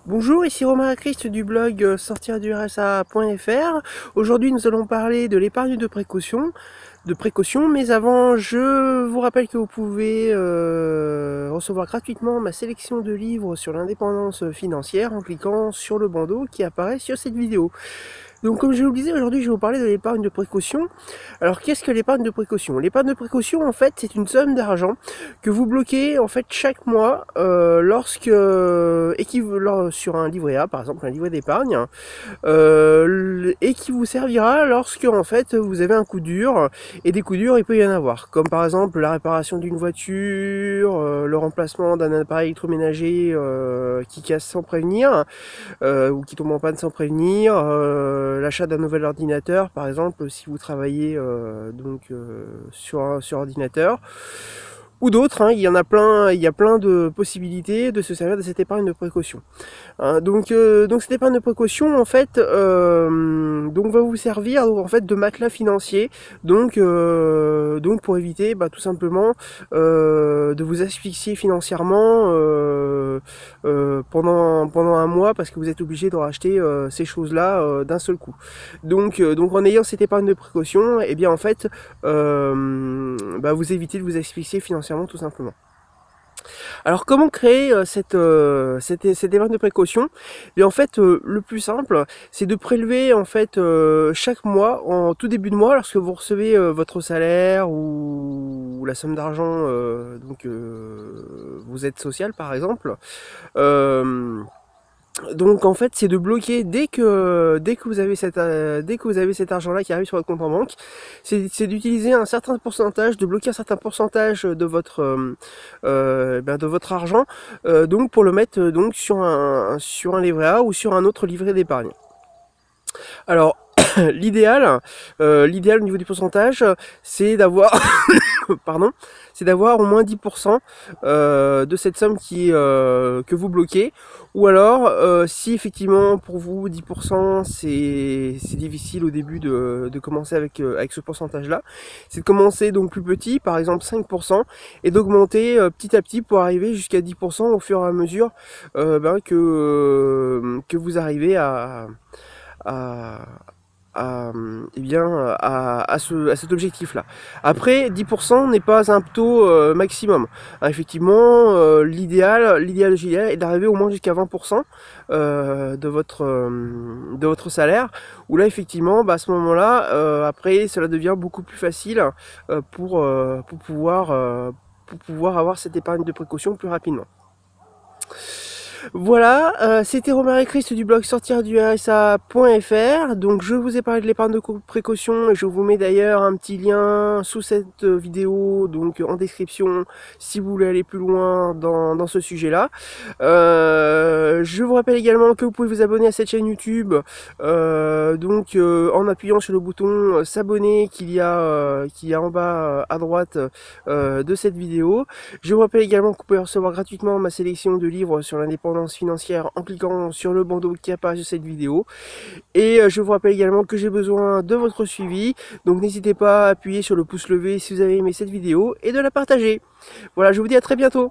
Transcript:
Bonjour, ici Romain Christ du blog sortirdursa.fr. Aujourd'hui, nous allons parler de l'épargne de précaution, mais avant, je vous rappelle que vous pouvez recevoir gratuitement ma sélection de livres sur l'indépendance financière en cliquant sur le bandeau qui apparaît sur cette vidéo. Donc comme je vous le disais, aujourd'hui je vais vous parler de l'épargne de précaution. Alors qu'est-ce que l'épargne de précaution? L'épargne de précaution en fait c'est une somme d'argent que vous bloquez en fait chaque mois sur un livret A, par exemple un livret d'épargne, et qui vous servira lorsque en fait vous avez un coup dur, et des coups durs il peut y en avoir, comme par exemple la réparation d'une voiture, le remplacement d'un appareil électroménager qui casse sans prévenir, ou qui tombe en panne sans prévenir, l'achat d'un nouvel ordinateur par exemple si vous travaillez sur ordinateur, ou d'autres, hein, il y a plein de possibilités de se servir de cette épargne de précaution. Hein, donc cette épargne de précaution en fait donc va vous servir en fait de matelas financier, donc pour éviter tout simplement de vous asphyxier financièrement pendant un mois parce que vous êtes obligé de racheter ces choses-là d'un seul coup. Donc en ayant cette épargne de précaution, et bien en fait vous évitez de vous asphyxier financièrement tout simplement. Alors comment créer cette épargne de précaution? Et en fait le plus simple c'est de prélever en fait chaque mois, en tout début de mois, lorsque vous recevez votre salaire ou la somme d'argent, vos aides sociales par exemple. euh, donc en fait c'est de bloquer dès que vous avez cet argent là qui arrive sur votre compte en banque, c'est d'utiliser un certain pourcentage, de bloquer un certain pourcentage de votre argent, donc pour le mettre donc sur un livret A ou sur un autre livret d'épargne. Alors l'idéal au niveau du pourcentage, c'est d'avoir pardon, c'est d'avoir au moins 10% de cette somme que vous bloquez. Ou alors, si effectivement pour vous 10% c'est difficile au début de commencer avec ce pourcentage-là, c'est de commencer donc plus petit, par exemple 5%, et d'augmenter petit à petit pour arriver jusqu'à 10% au fur et à mesure que vous arrivez à, à cet objectif-là. Après, 10% n'est pas un taux maximum. Hein, effectivement, l'idéal est d'arriver au moins jusqu'à 20% de votre salaire, où là, effectivement, à ce moment-là, après, cela devient beaucoup plus facile pour pouvoir avoir cette épargne de précaution plus rapidement. Voilà, c'était Romain Christ du blog sortirdursa.fr. Donc je vous ai parlé de l'épargne de précaution et je vous mets d'ailleurs un petit lien sous cette vidéo, donc en description, si vous voulez aller plus loin dans ce sujet-là. Je vous rappelle également que vous pouvez vous abonner à cette chaîne YouTube, en appuyant sur le bouton s'abonner qu'il y a en bas à droite de cette vidéo. Je vous rappelle également que vous pouvez recevoir gratuitement ma sélection de livres sur l'indépendance financière en cliquant sur le bandeau qui apparaît sur cette vidéo. Et je vous rappelle également que j'ai besoin de votre suivi, donc n'hésitez pas à appuyer sur le pouce levé si vous avez aimé cette vidéo et de la partager. Voilà, je vous dis à très bientôt.